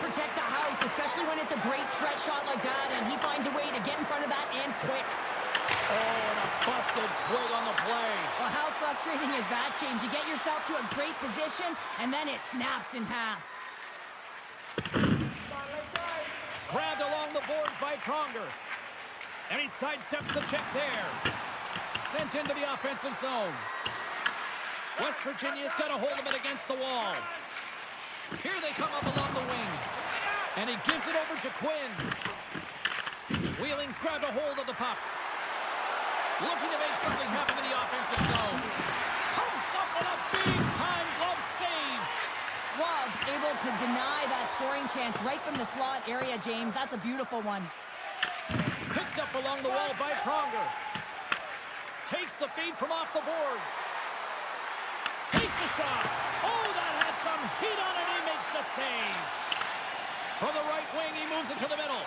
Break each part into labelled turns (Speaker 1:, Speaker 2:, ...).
Speaker 1: protect the house, especially when it's a great threat shot like that, and he finds a way to get in front of that and quick.
Speaker 2: Oh, and a busted twig on the play.
Speaker 1: Well, how frustrating is that, James? You get yourself to a great position, and then it snaps in half.
Speaker 2: Grabbed along the boards by Pronger. And he sidesteps the check there. Sent into the offensive zone. West Virginia's got a hold of it against the wall. Here they come up along the wing. And he gives it over to Quinn. Wheeling's grabbed a hold of the puck. Looking to make something happen in the offensive zone. Comes up with a big-time glove save.
Speaker 1: Was able to deny that scoring chance right from the slot area, James. That's a beautiful one.
Speaker 2: Picked up along the wall by Pronger. Takes the feed from off the boards. Takes a shot. Oh, that has some heat on it. He makes the save. From the right wing, he moves it to the middle.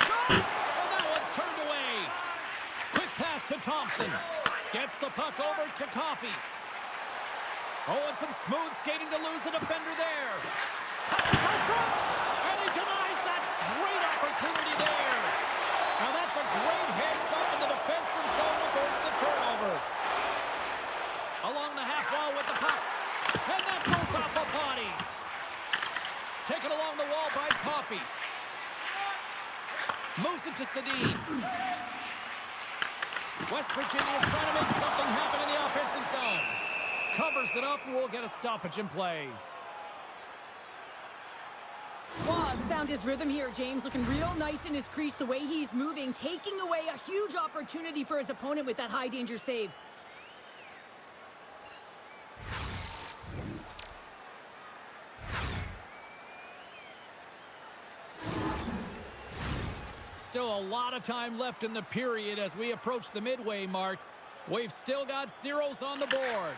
Speaker 2: Shot! And that one's turned away. Quick pass to Thompson. Gets the puck over to Coffey. Oh, and some smooth skating to lose the defender there. Passes out front. And he denies that great opportunity there. Now that's a great heads-up in the defensive zone to force the turnover. Along the half wall with the puck. And that goes off the body. Taken along the wall by Coffey. Moves it to Sedin. West Virginia is trying to make something happen in the offensive zone. Covers it up, and we'll get a stoppage in play.
Speaker 1: Waz found his rhythm here, James, looking real nice in his crease the way he's moving, taking away a huge opportunity for his opponent with that high-danger save.
Speaker 2: Still a lot of time left in the period as we approach the midway mark. We've still got zeros on the board.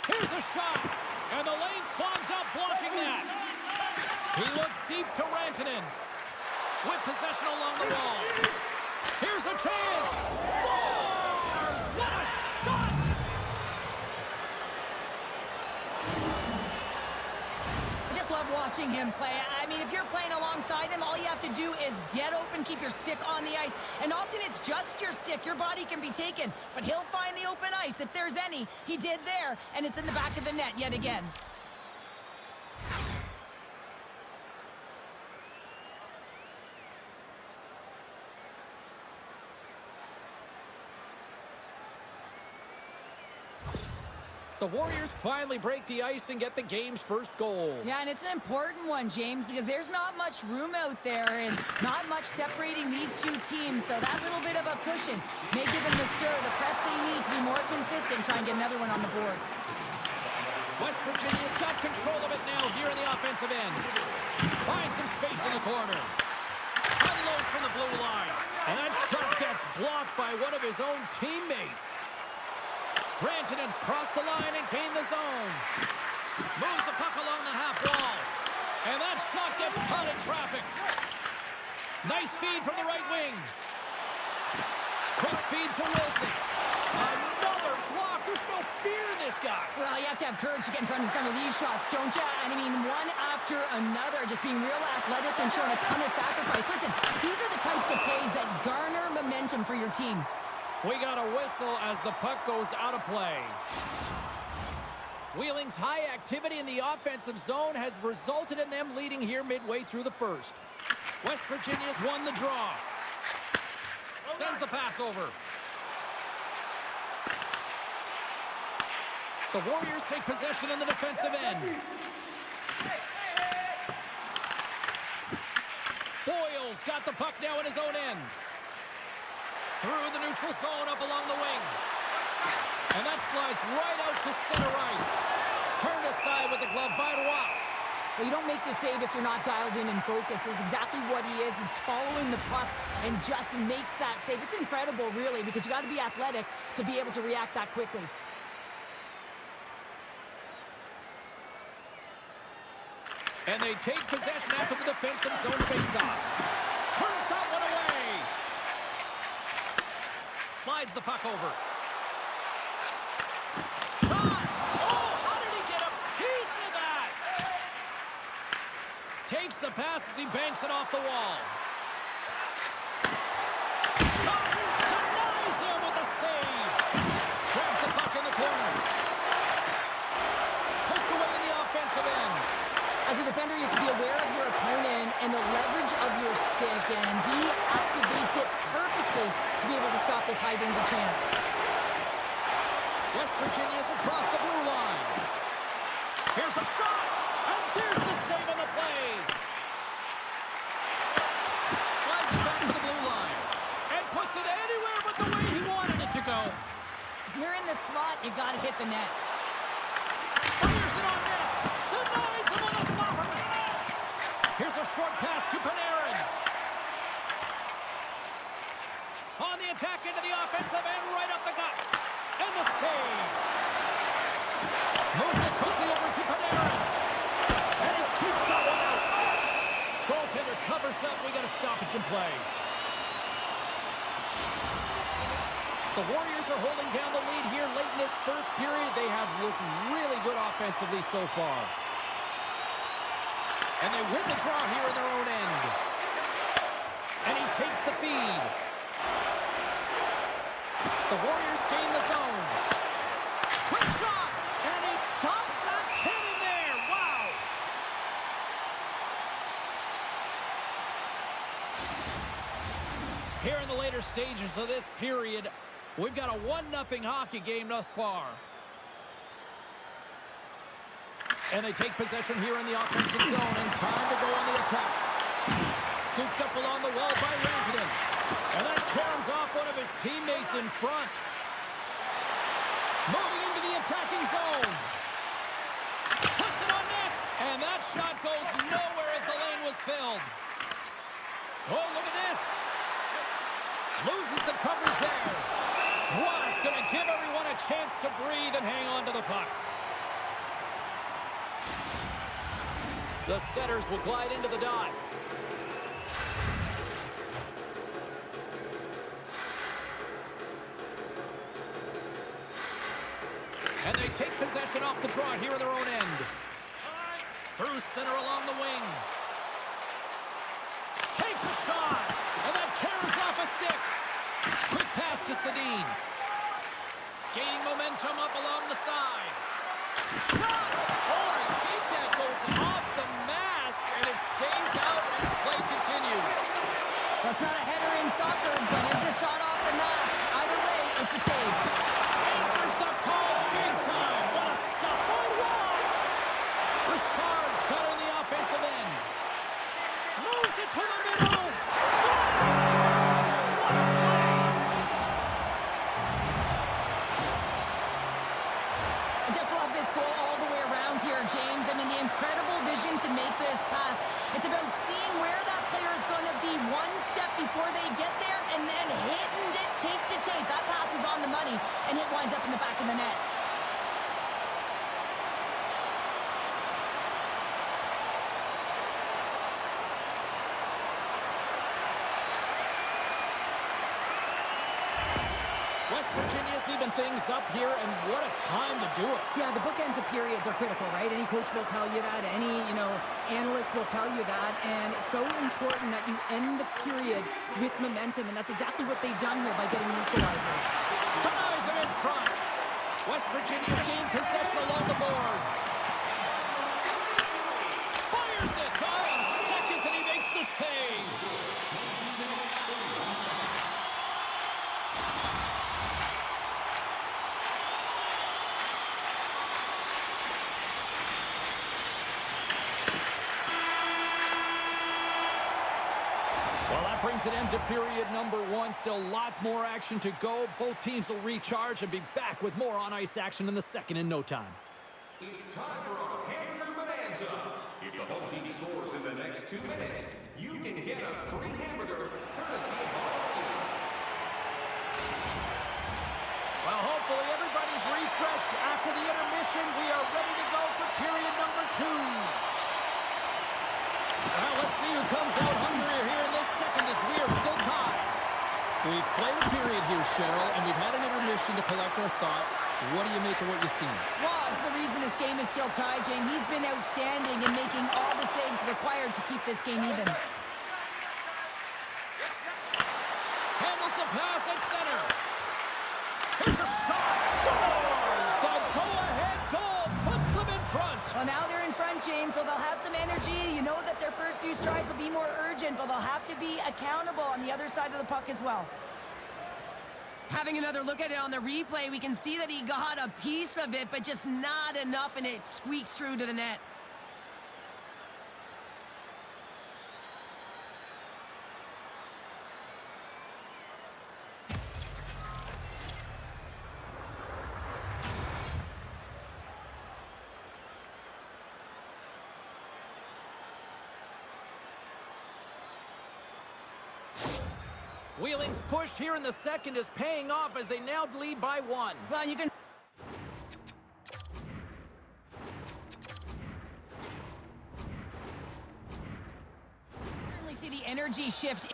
Speaker 2: Here's a shot, and the lane's clogged up, blocking that. He looks deep to Rantanen. With possession along the wall. Here's a chance. Scores! What a shot!
Speaker 1: I just love watching him play. I mean, if you're playing alongside him, all you have to do is get open, keep your stick on the ice. And often it's just your stick. Your body can be taken, but he'll find the open ice if there's any. He did there, and it's in the back of the net yet again.
Speaker 2: The Warriors finally break the ice and get the game's first goal.
Speaker 1: Yeah, and it's an important one, James, because there's not much room out there and not much separating these two teams. So that little bit of a cushion may give them the stir, the press they need to be more consistent, try and get another one on the board.
Speaker 2: West Virginia's got control of it now here in the offensive end. Finds some space in the corner. Unloads from the blue line. And that shot gets blocked by one of his own teammates. Rantanen's crossed the line and gained the zone. Moves the puck along the half wall. And that shot gets caught in traffic. Nice feed from the right wing. Quick feed to Wilson. Another block. There's no fear in this guy.
Speaker 1: Well, you have to have courage to get in front of some of these shots, don't you? And I mean, one after another, just being real athletic and showing a ton of sacrifice. Listen, these are the types of plays that garner momentum for your team.
Speaker 2: We got a whistle as the puck goes out of play. Wheeling's high activity in the offensive zone has resulted in them leading here midway through the first. West Virginia's won the draw. Sends the pass over. The Warriors take possession in the defensive end. Boyle's got the puck now in his own end. Through the neutral zone up along the wing. And that slides right out to center ice. Turned aside with the glove by Roy.
Speaker 1: Well, you don't make the save if you're not dialed in and focused. That's exactly what he is. He's following the puck and just makes that save. It's incredible, really, because you got to be athletic to be able to react that quickly.
Speaker 2: And they take possession after the defensive zone faceoff. Turns that one away. Slides the puck over. Shot! Oh, how did he get a piece of that? pass as he banks it off the wall. Shot! Denies him with a save. Grabs the puck in the corner. Poked away in the offensive end.
Speaker 1: As a defender, you have to be aware of your opponent and the leverage of your stick, and he activates it perfectly to be able to stop this high-danger chance.
Speaker 2: West Virginia's across the blue line. Here's a shot, and there's the save on the play. Slides it back to the blue line, and puts it anywhere but the way he wanted it to go.
Speaker 1: If you're in the slot, you got to hit the net.
Speaker 2: Fires it on net. Denies him on the slapper. Here's a short pass to Panarin. On the attack into the offensive end, right up the gut. And the save. Moves it quickly over to Panarin. And he keeps that one out. Goaltender covers up. We got a stoppage in play. The Warriors are holding down the lead here late in this first period. They have looked really good offensively so far. And they win the draw here in their own end. And he takes the feed. The Warriors gain the zone. Quick shot! And he stops that cannon there! Wow! Here in the later stages of this period, we've got a 1-0 hockey game thus far. And they take possession here in the offensive zone, and time to go on the attack. Scooped up along the wall by Rantanen. And that caroms off one of his teammates in front. Moving into the attacking zone. Puts it on net. And that shot goes nowhere as the lane was filled. Oh, look at this. Loses the coverage there. Was going to give everyone a chance to breathe and hang on to the puck. The setters will glide into the dot. And they take possession off the draw here in their own end. Through center along the wing. Takes a shot. And that carries off a stick. Quick pass to Sedin. Gaining momentum up along the side. Shot! Oh, I think that goes off the mask. And it stays out and play continues.
Speaker 1: That's not a header in soccer, but is a shot off the mask. Either way, it's a save.
Speaker 2: Answers the call big time. What a stop by Wall. Richard's got on the offensive end. Moves it to the middle. Scores! What a play!
Speaker 1: I just love this goal all the way around here, James. I mean, the incredible vision to make this pass. It's about seeing where that player is going to be one step before they get there and then hitting it tape to tape. That pass is on the money, and it winds up in the back of the net.
Speaker 2: West Virginia's even things up here, and what a time to do it.
Speaker 1: Yeah, the bookends of periods are critical, right? Any coach will tell you that. Any, analyst will tell you that. And it's so important that you end the period with momentum, and that's exactly what they've done here by getting the equalizer.
Speaker 2: Denies him in front. West Virginia's gained possession along the boards. Fires it. In seconds, and he makes the save. Well, that brings an end to period number 1. Still lots more action to go. Both teams will recharge and be back with more on-ice action in the second in no time.
Speaker 3: It's time for our hamburger bonanza. If the home team scores in the next 2 minutes, you can get a free hamburger courtesy of Bokin.
Speaker 2: Well, hopefully everybody's refreshed after the intermission. We are ready to go for period number 2. Well, let's see who comes out hungrier here in this second as we are still tied. We've played a period here, Cheryl, and we've had an intermission to collect our thoughts. What do you make of what you've seen?
Speaker 1: Well, it's the reason this game is still tied, Jane. He's been outstanding in making all the saves required to keep this game even.
Speaker 2: Handles the pass at center. Here's a shot. Scores! The go-ahead goal puts them in front.
Speaker 1: Well, now they're in front, James, so they'll have some energy. You know that their first few strides will be more urgent, but they'll have to be accountable on the other side of the puck as well. Having another look at it on the replay, we can see that he got a piece of it, but just not enough, and it squeaks through to the net.
Speaker 2: Wheeling's push here in the second is paying off as they now lead by 1.
Speaker 1: Well, you can certainly see the energy shift.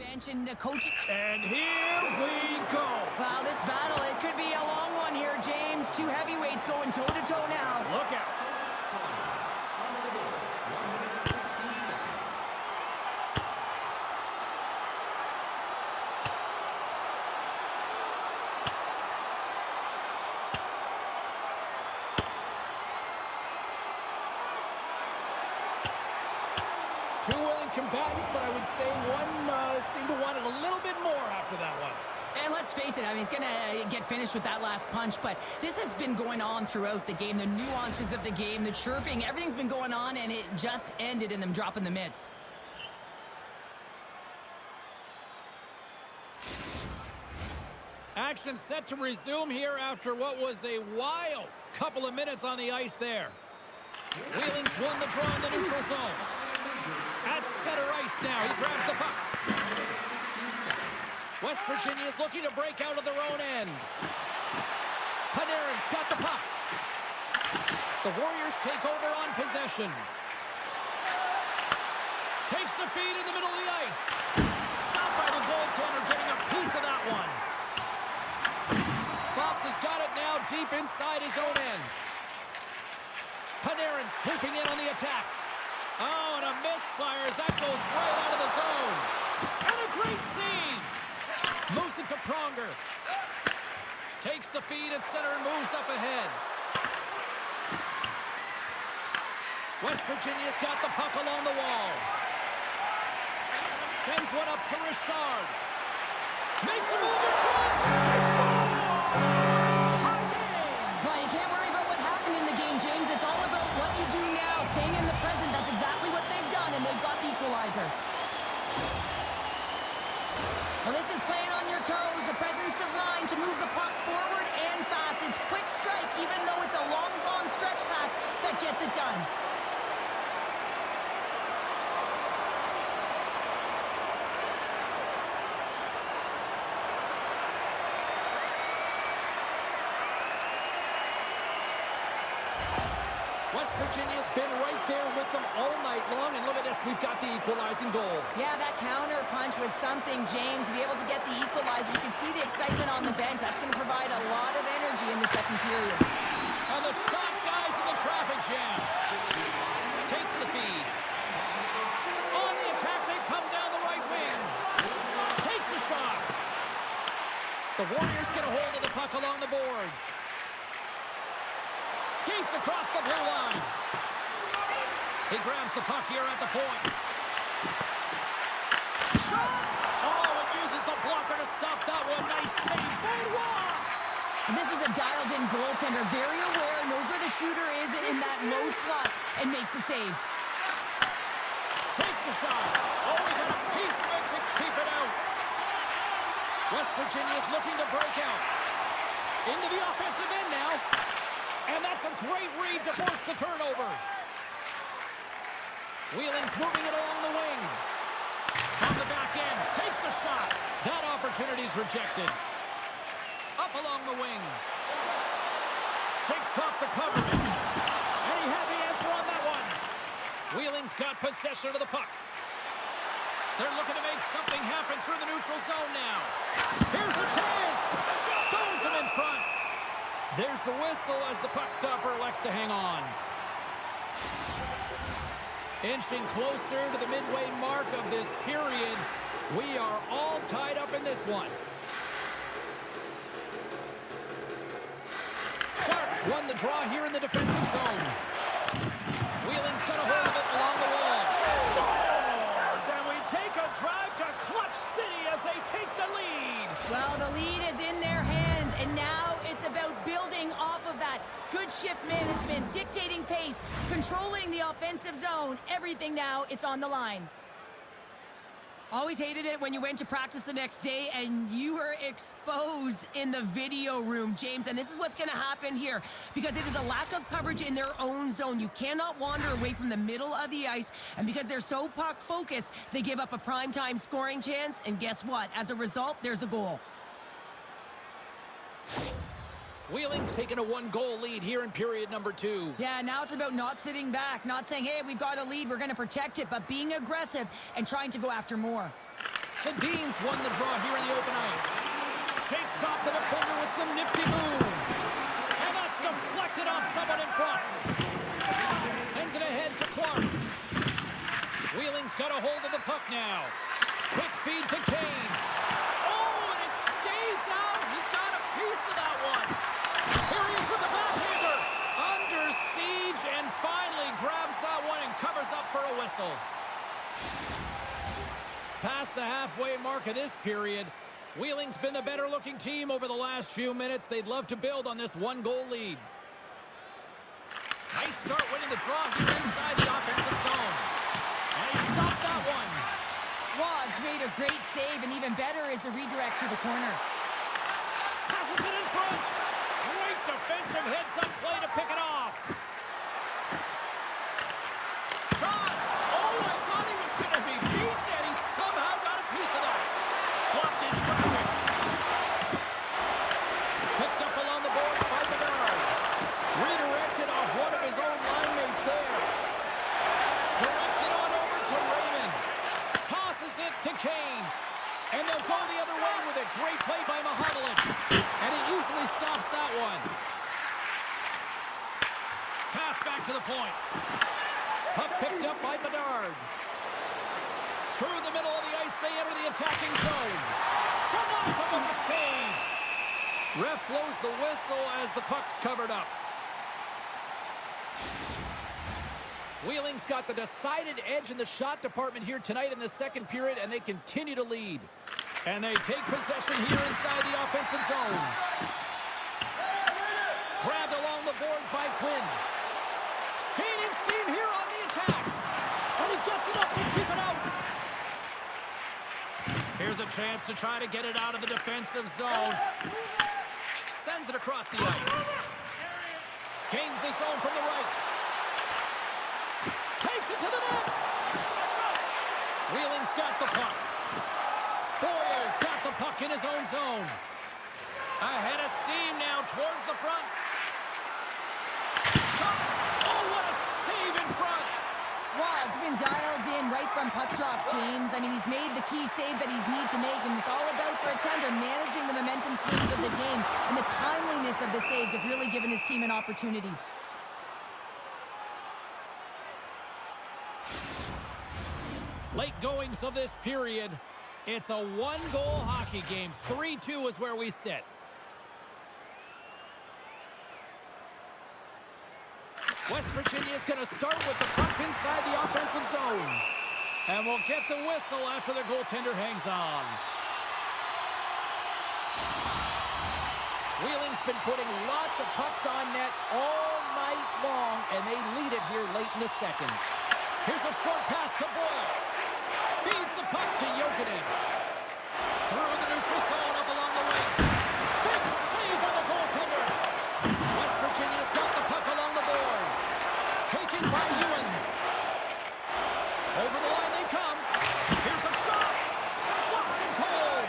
Speaker 1: Bench and the coach.
Speaker 2: And here we go.
Speaker 1: Wow, this battle, it could be a long one here, James. Two heavyweights going toe-to-toe now.
Speaker 2: Look out. Two willing combatants, but I would say one seemed to want it a little bit more after that one.
Speaker 1: And let's face it, I mean, he's going to get finished with that last punch, but this has been going on throughout the game. The nuances of the game, the chirping, everything's been going on, and it just ended in them dropping the mitts.
Speaker 2: Action set to resume here after what was a wild couple of minutes on the ice there. Wheeling's won the draw in the neutral zone. At center ice now, he grabs the puck. West Virginia is looking to break out of their own end. Panarin's got the puck. The Warriors take over on possession. Takes the feed in the middle of the ice. Stopped by the goaltender, getting a piece of that one. Fox has got it now deep inside his own end. Panarin swooping in on the attack. Oh, and a misfire as that goes right out of the zone. And a great save. Moves it to Pronger. Takes the feed at center and moves up ahead. West Virginia's got the puck along the wall. Sends one up to Richard. Makes a move in front.
Speaker 1: Well, you can't worry about what happened in the game, James. It's all about what you do now, staying in the present. That's exactly what they've done, and they've got the equalizer. Well, this is playing on your toes, the presence of mind to move the puck forward and fast. It's quick strike, even though it's a long bomb stretch pass that gets it done.
Speaker 2: West Virginia's been right there with them all night long, and look at this, we've got the equalizing goal.
Speaker 1: Yeah, that counter punch was something, James. To be able to get the equalizer, you can see the excitement on the bench. That's going to provide a lot of energy in the second period.
Speaker 2: And the shot guys in the traffic jam. Takes the feed. On the attack, they come down the right wing. Takes a shot. The Warriors get a hold of the puck along the boards. Skates across the blue line. He grabs the puck here at the point. Shot! Oh, and uses the blocker to stop that one. Nice save. Benoit!
Speaker 1: This is a dialed-in goaltender, very aware, knows where the shooter is in that low slot, and makes the save.
Speaker 2: Takes a shot. Oh, he got a piece of it to keep it out. West Virginia is looking to break out. Into the offensive end now. And that's a great read to force the turnover. Wheeling's moving it along the wing. From the back end, takes a shot. That opportunity's rejected. Up along the wing. Shakes off the coverage. And he had the answer on that one. Wheeling's got possession of the puck. They're looking to make something happen through the neutral zone now. Here's a chance. Stones him in front. There's the whistle as the puck stopper elects to hang on. Inching closer to the midway mark of this period. We are all tied up in this one. Sharks won the draw here in the defensive zone. Wheeling's got a hold of it along the wall. Stars! And we take a drive to Clutch City as they take the lead.
Speaker 1: Well, the lead is in their hands, and now it's about building off of that. Good shift management, dictating pace, controlling the offensive zone. Everything now, it's on the line. Always hated it when you went to practice the next day and you were exposed in the video room, James. And this is what's going to happen here because it is a lack of coverage in their own zone. You cannot wander away from the middle of the ice. And because they're so puck-focused, they give up a primetime scoring chance. And guess what? As a result, there's a goal.
Speaker 2: Wheeling's taken a one-goal lead here in period number 2.
Speaker 1: Yeah, now it's about not sitting back, not saying, hey, we've got a lead, we're going to protect it, but being aggressive and trying to go after more.
Speaker 2: Sedin's won the draw here in the open ice. Shakes off the defender with some nifty moves. And that's deflected off someone in front. Sends it ahead to Clark. Wheeling's got a hold of the puck now. Quick feed to Kane. Oh, and it stays out. He got a piece of that one. Here he is with the backhander. Under siege and finally grabs that one and covers up for a whistle. Past the halfway mark of this period, Wheeling's been the better looking team over the last few minutes. They'd love to build on this one-goal lead. Nice start winning the draw here inside the offensive zone. And he stopped that one.
Speaker 1: Ross made a great save, and even better is the redirect to the corner.
Speaker 2: Passes it in front. Great defensive heads-up play to pick it off. Shot. Oh, I thought he was going to be beaten, and he somehow got a piece of that. Blocked in traffic. Picked up along the boards by the guard. Redirected off one of his own line mates there. Directs it on over to Raymond. Tosses it to Kane. And they'll go the other way with a great play by Mahalovic. And he easily stops that one. Pass back to the point. Puck picked up by Bedard. Through the middle of the ice, they enter the attacking zone. Tomaso with the save. Ref blows the whistle as the puck's covered up. Wheeling's got the decided edge in the shot department here tonight in the second period, and they continue to lead. And they take possession here inside the offensive zone. Grabbed along the boards by Quinn. Gaining steam here on the attack. And he gets enough to keep it out. Here's a chance to try to get it out of the defensive zone. Sends it across the ice. Gains the zone from the right. Takes it to the net. Wheeling's got the puck. Boyle's got the puck in his own zone. Ahead of steam now towards the front. Shot. Oh, what a save in front.
Speaker 1: Ross been dialed in right from puck drop, James. I mean, he's made the key save that he's need to make, and it's all about for a tender managing the momentum swings of the game, and the timeliness of the saves have really given his team an opportunity.
Speaker 2: Late goings of this period. It's a one-goal hockey game. 3-2 is where we sit. West Virginia is going to start with the puck inside the offensive zone. And we'll get the whistle after the goaltender hangs on. Wheeling's been putting lots of pucks on net all night long, and they lead it here late in the second. Here's a short pass to Boyle. Feeds the puck to Jokinen. Through the neutral zone up along the wing. Big save by the goaltender. West Virginia's got the puck along the boards. Taken by Ewens. Over the line they come. Here's a shot. Stops him cold.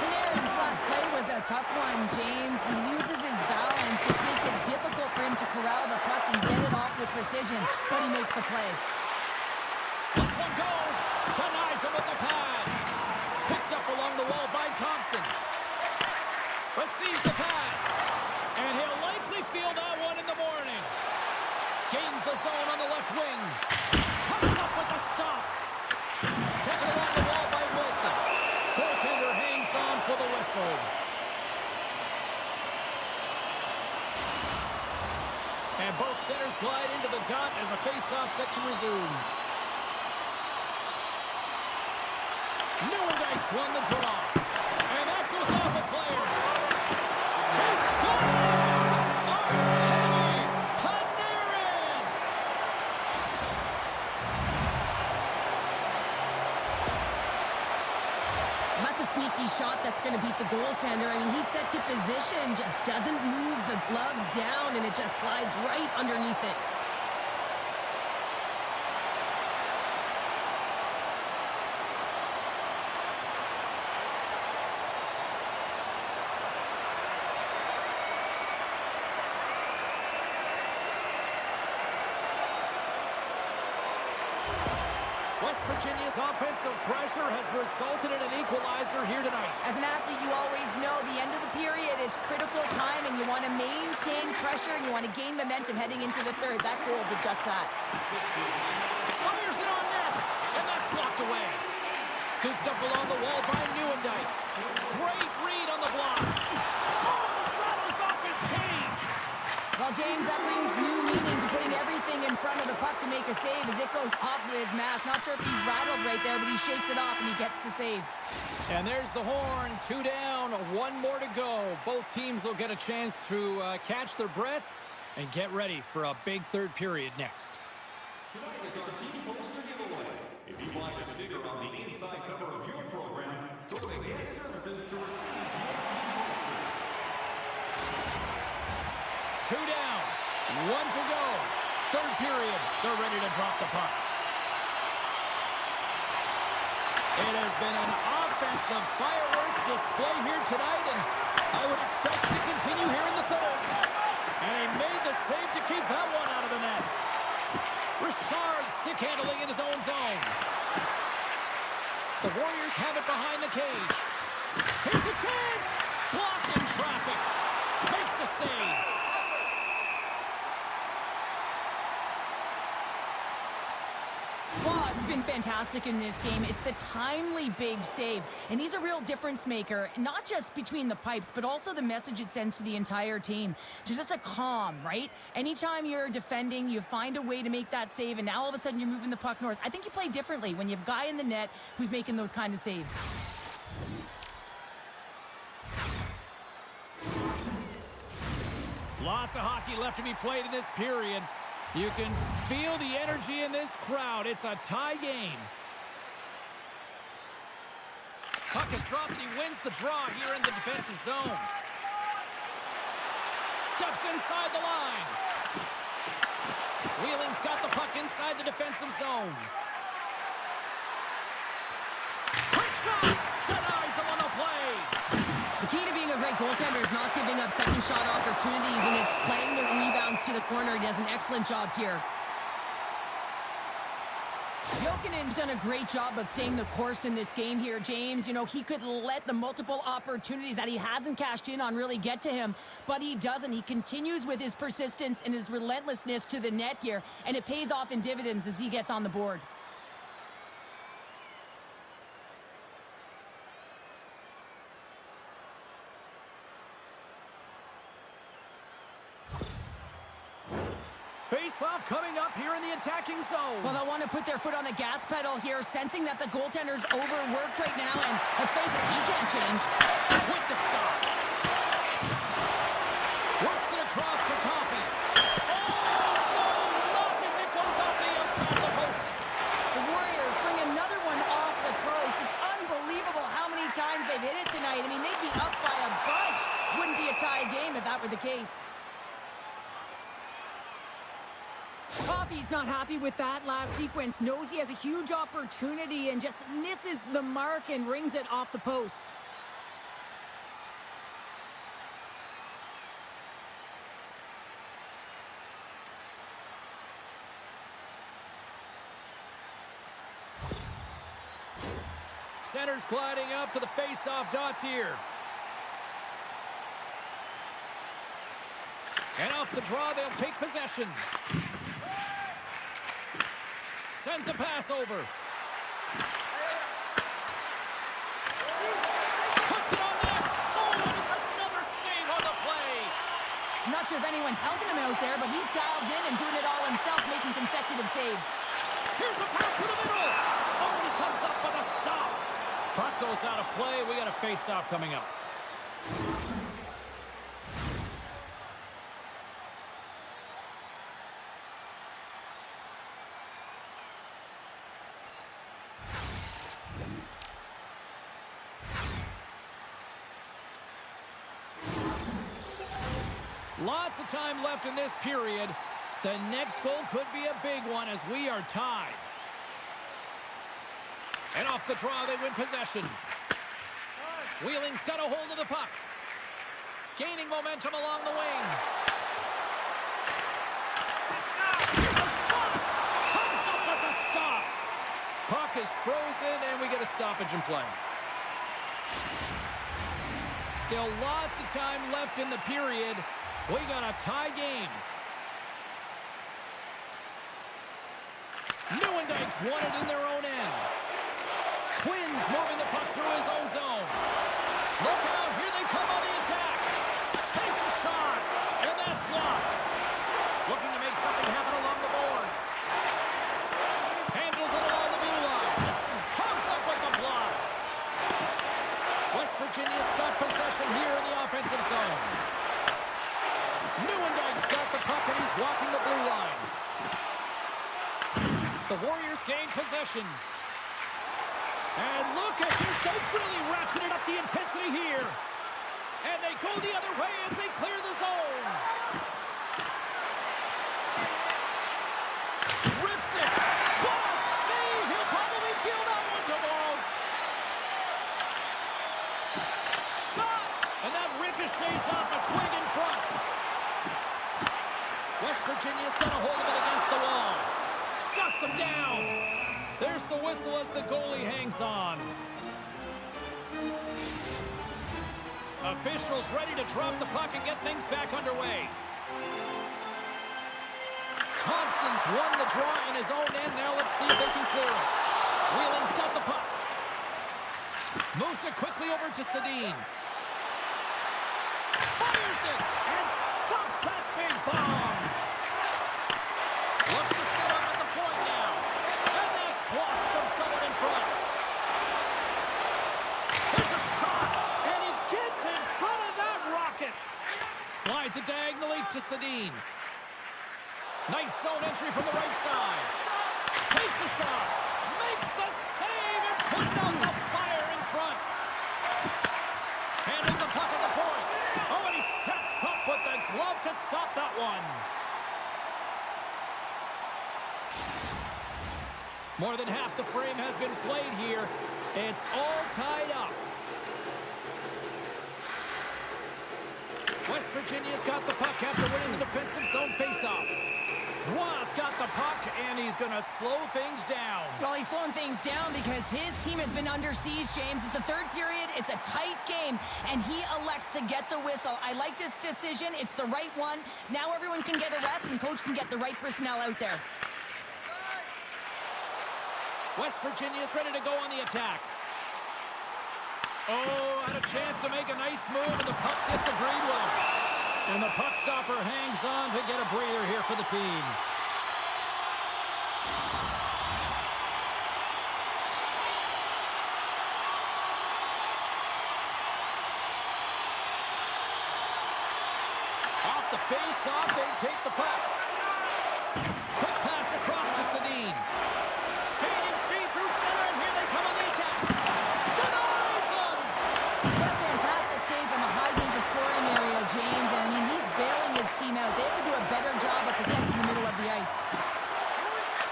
Speaker 1: Panarin's last play was a tough one, James. He loses his balance, which makes it difficult
Speaker 2: Receives the pass. And he'll likely feel that one in the morning. Gains the zone on the left wing. Comes up with the stop. Taken along the wall by Wilson. Goaltender hangs on for the whistle. And both centers glide into the dot as a face-off set to resume. Newendike's won the draw. And that goes off a player. He scores! Artemi Panarin!
Speaker 1: That's a sneaky shot that's going to beat the goaltender. I mean, he's set to position, just doesn't move the glove down, and it just slides right underneath it.
Speaker 2: West Virginia's offensive pressure has resulted in an equalizer here tonight.
Speaker 1: As an athlete, you always know the end of the period is critical time, and you want to maintain pressure, and you want to gain momentum heading into the third. That goal did just that.
Speaker 2: Fires it on net, and that's blocked away. Scooped up along the wall by Newendike. Great read on the block. Oh, it rattles off his cage.
Speaker 1: Well, James, that brings new meaning to putting everything in front of the puck to make a save as it goes off of his mask. Not sure if he's rattled right there, but he shakes it off and he gets the save.
Speaker 2: And there's the horn. 2 down, 1 more to go. Both teams will get a chance to catch their breath and get ready for a big third period next.
Speaker 3: Tonight is our team poster giveaway. If you find a sticker on the inside cover of your program, go to Guest Services to receive your team poster.
Speaker 2: 2 down, 1 to go. Third period, they're ready to drop the puck. It has been an offensive fireworks display here tonight, and I would expect to continue here in the third. And he made the save to keep that one out of the net. Richard stick handling in his own zone. The Warriors have it behind the cage. Here's a chance. Blocked in traffic. Makes the save.
Speaker 1: Well, it's been fantastic in this game. It's the timely big save, and he's a real difference maker, not just between the pipes, but also the message it sends to the entire team. There's just a calm, right? Anytime you're defending, you find a way to make that save, and now all of a sudden you're moving the puck north. I think you play differently when you have a guy in the net who's making those kind of saves.
Speaker 2: Lots of hockey left to be played in this period. You can feel the energy in this crowd. It's a tie game. Puck is dropped and he wins the draw here in the defensive zone. Steps inside the line. Wheeling's got the puck inside the defensive zone. Quick shot! Denies him on the play.
Speaker 1: The key to being a great goaltender is not giving up second shot opportunities, and it's playing the rebounds to the corner. He does an excellent job here. Bokin's done a great job of staying the course in this game here, James. You know, he could let the multiple opportunities that he hasn't cashed in on really get to him, but he doesn't. He continues with his persistence and his relentlessness to the net here, and it pays off in dividends as he gets on the board.
Speaker 2: Face-off coming up here in the attacking zone.
Speaker 1: Well, they'll want to put their foot on the gas pedal here, sensing that the goaltender's overworked right now, and let's face it, he can't change.
Speaker 2: With the stop. Works it across to Coffey. Oh, no! Look as it goes off the outside of the post.
Speaker 1: The Warriors bring another one off the post. It's unbelievable how many times they've hit it tonight. I mean, they'd be up by a bunch. Wouldn't be a tie game if that were the case. Coffey's not happy with that last sequence. Knows he has a huge opportunity and just misses the mark and rings it off the post.
Speaker 2: Center's gliding up to the face-off dots here. And off the draw, they'll take possession. Sends a pass over. Puts it on net. Oh, and it's another save on the play.
Speaker 1: I'm not sure if anyone's helping him out there, but he's dialed in and doing it all himself, making consecutive saves.
Speaker 2: Here's a pass to the middle. Oh, he comes up with a stop. Puck goes out of play. We got a face-off coming up. Lots of time left in this period. The next goal could be a big one as we are tied. And off the draw, they win possession. Wheeling's got a hold of the puck. Gaining momentum along the wing. Here's a shot. Comes up with a stop. Puck is frozen, and we get a stoppage in play. Still lots of time left in the period. We got a tie game. Nieuwendyke's won it in their own end. Twins moving the puck through his own zone. Look out, here they come on the attack. Takes a shot, and that's blocked. Looking to make something happen along the boards. Handles it along the blue line. Comes up with the block. West Virginia's got possession here in the offensive zone. Nieuwendyke's got the puck, and he's walking the blue line. The Warriors gain possession. And look at this. They've really ratcheted up the intensity here. And they go the other way as they clear the zone. Rips it. What a save. He'll probably feel that one tomorrow. Shot. And that ricochets off a twig in front. West Virginia's got a hold of it against the wall. Shuts him down. There's the whistle as the goalie hangs on. Officials ready to drop the puck and get things back underway. Thompson's won the draw in his own end. Now let's see if they can clear it. Wheeling's got the puck. Moves it quickly over to Sedin. Fires it and stops that big bomb. Looks to set up at the point now. And that's blocked from someone in front. There's a shot. And he gets in front of that rocket. Slides it diagonally to Sedin. Nice zone entry from the right side. Takes a shot. Makes the save and puts out the fire in front. Handles the puck at the point. Oh, and he steps up with the glove to stop that one. More than half the frame has been played here. It's all tied up. West Virginia's got the puck after winning the defensive zone faceoff. Roy's got the puck, and he's going to slow things down.
Speaker 1: Well, he's slowing things down because his team has been under siege, James. It's the third period. It's a tight game, and he elects to get the whistle. I like this decision. It's the right one. Now everyone can get a rest, and coach can get the right personnel out there.
Speaker 2: West Virginia's ready to go on the attack. Oh, had a chance to make a nice move, and the puck disagreed with him. And the puck stopper hangs on to get a breather here for the team. Off the face-off, they take the puck. Quick pass across to Sedin. Gaining speed through center, and here they come on the attack. Denies him!
Speaker 1: What a fantastic save from a high-danger scoring area, James. And, I mean, he's bailing his team out. They have to do a better job of protecting the middle of the ice.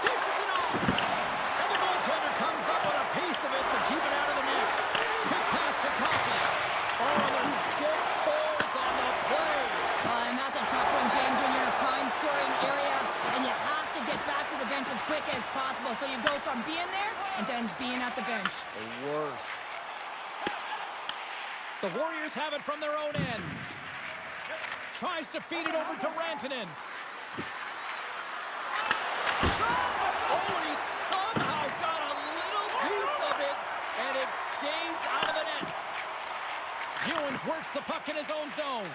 Speaker 2: Dishes it off! And the goaltender comes up with a piece of it to keep it out of the net. Quick pass to Coffey. Oh, the stick falls on the play.
Speaker 1: And that's a tough one, James, when you're in a prime scoring area and you have to get back to the bench as quick as possible. So you go from being there and then being at the bench.
Speaker 2: The worst. The Warriors have it from their own end. Tries to feed it over to Rantanen. Shot! Oh, and he somehow got a little piece of it, and it stays out of the net. Ewens works the puck in his own zone.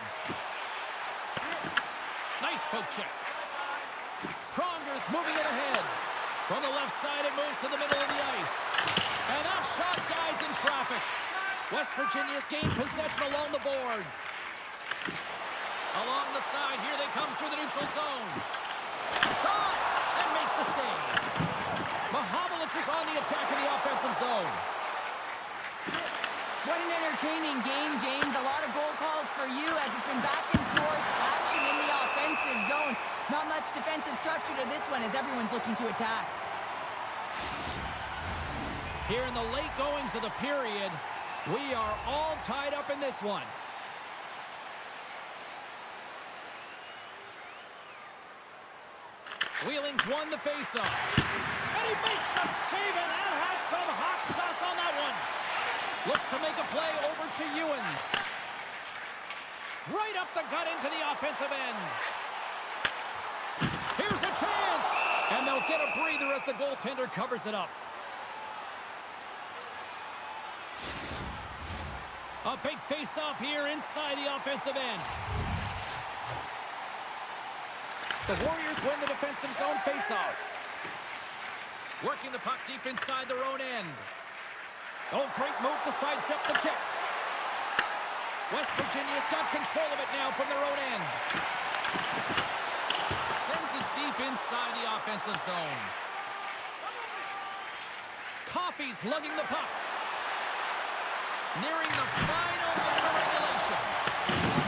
Speaker 2: Nice poke check. Pronger's moving it ahead. From the left side, it moves to the middle of the ice. And that shot dies in traffic. West Virginia's gained possession along the boards. Along the side, here they come through the neutral zone. Shot! And makes the save. Mahovlich is on the attack in the offensive zone.
Speaker 1: What an entertaining game, James. A lot of goal calls for you as it's been back and forth action in the offensive zones. Not much defensive structure to this one as everyone's looking to attack.
Speaker 2: Here in the late goings of the period, we are all tied up in this one. Wheeling's won the faceoff. And he makes the save, and that had some hot sauce on that one. Looks to make a play over to Ewens. Right up the gut into the offensive end. Here's a chance. And they'll get a breather as the goaltender covers it up. A big face-off here inside the offensive end. The Warriors win the defensive zone face-off. Working the puck deep inside their own end. Oh, great move to sidestep the check. West Virginia's got control of it now from their own end. Sends it deep inside the offensive zone. Coffey's lugging the puck. Nearing the final minute of regulation.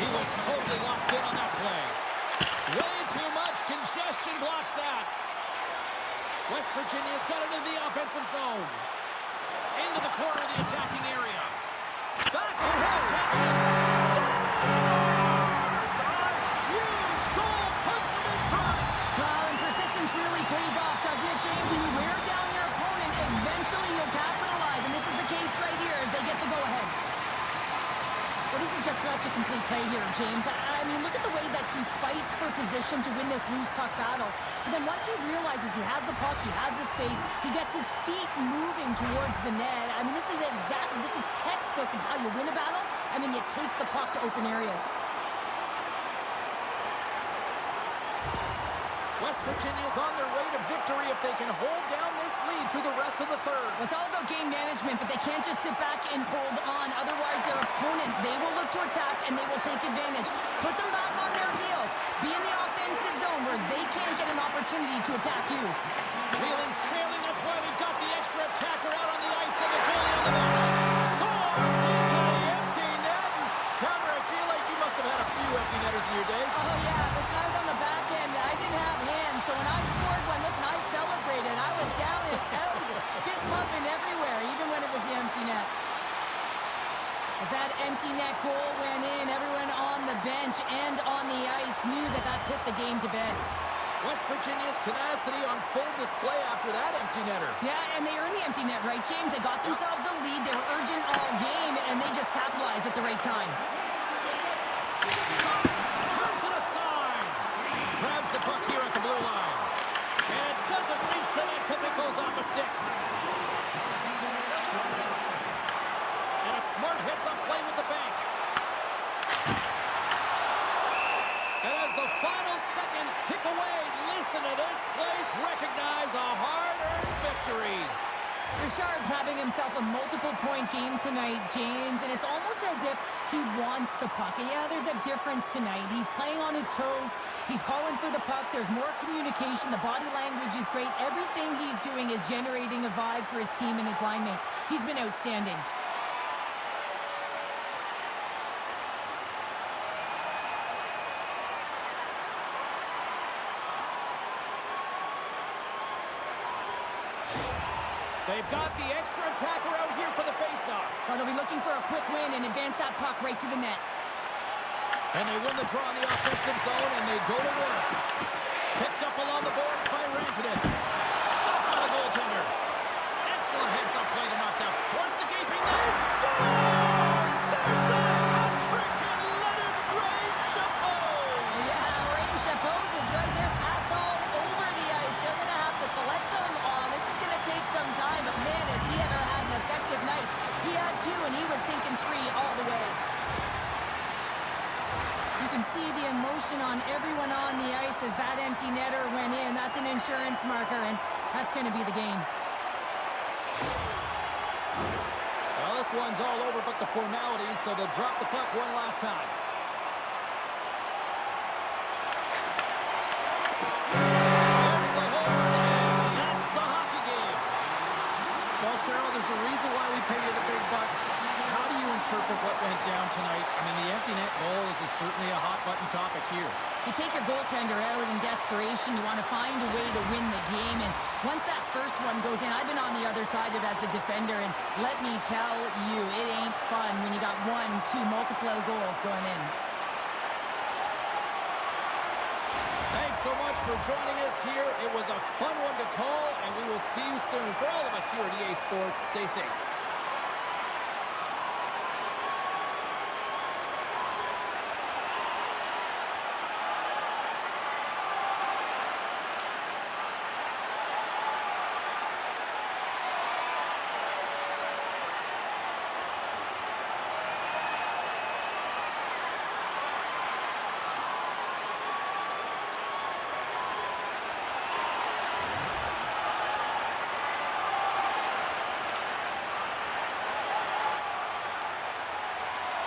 Speaker 2: He was totally locked in on that play. Way too much congestion blocks that. West Virginia's got it into the offensive zone. Into the corner of the attacking area. Back over attention. Scores! A huge goal puts them in front.
Speaker 1: Well, and persistence really pays off, doesn't it, James? When you wear down your opponent, eventually you'll capitalize. And this is the case right here as they get the go-ahead. Well, this is just such a complete play here, James. I mean, look at the way that he fights for position to win this loose puck battle. But then once he realizes he has the puck, he has the space, he gets his feet moving towards the net. I mean, this is textbook of how you win a battle, and then you take the puck to open areas.
Speaker 2: West Virginia's on their way to victory if they can hold down this lead through the rest of the third.
Speaker 1: Well, it's all about game management, but they can't just sit back and hold on. Otherwise, their opponent, they will look to attack, and they will take advantage. Put them back on their heels. Be in the offensive zone where they can't get an opportunity to attack you.
Speaker 2: Wheeling's trailing. That's why we've got the extra attacker out on the ice and the goalie on the bench. Scores into the empty net. Connor, I feel like you must have had a few empty netters in your day.
Speaker 1: Oh, yeah. Listen, I was on the back end. I didn't have hands, so when I scored one, listen, I celebrated. I was down and out, fist pumping everywhere, even when it was the empty net. As that empty net goal went in, everyone on the bench and on the ice knew that that put the game to bed.
Speaker 2: West Virginia's tenacity on full display after that empty netter.
Speaker 1: Yeah, and they earned the empty net, right, James? They got themselves a lead. They were urgent all game, and they just capitalized at the right time.
Speaker 2: Turns it aside. Grabs the puck here at the blue line. And it doesn't reach the net because it goes off a stick. And a smart hits up play with the bank. And as the final seconds tick away, listen to this place recognize a hard-earned victory.
Speaker 1: Richard's having himself a multiple-point game tonight, James, and it's almost as if he wants the puck. And yeah, there's a difference tonight. He's playing on his toes. He's calling for the puck. There's more communication. The body language is great. Everything he's doing is generating a vibe for his team and his line mates. He's been outstanding.
Speaker 2: They've got the extra attacker out here for the faceoff.
Speaker 1: Well, they'll be looking for a quick win and advance that puck right to the net.
Speaker 2: And they win the draw in the offensive zone, and they go to work. Picked up along the boards by Rantanen. Stopped by the goaltender. Excellent heads-up play to knock out towards the gaping net. Scores! There's the hat trick, and let it rain, Chapeau!
Speaker 1: motion on everyone on the ice as that empty netter went in. That's an insurance marker, and that's going to be the game.
Speaker 2: Well, this one's all over but the formalities, so they'll drop the puck one last time. There's the horn, and that's the hockey game.
Speaker 4: Well, Cheryl, there's a reason why we pay you the big bucks. How do you interpret what went down tonight? I mean, the empty net goal is certainly a hot-button topic here.
Speaker 1: You take your goaltender out in desperation. You want to find a way to win the game. And once that first one goes in, I've been on the other side of it as the defender. And let me tell you, it ain't fun when you got 1, 2 multiple goals going in.
Speaker 2: Thanks so much for joining us here. It was a fun one to call, and we will see you soon. For all of us here at EA Sports, stay safe.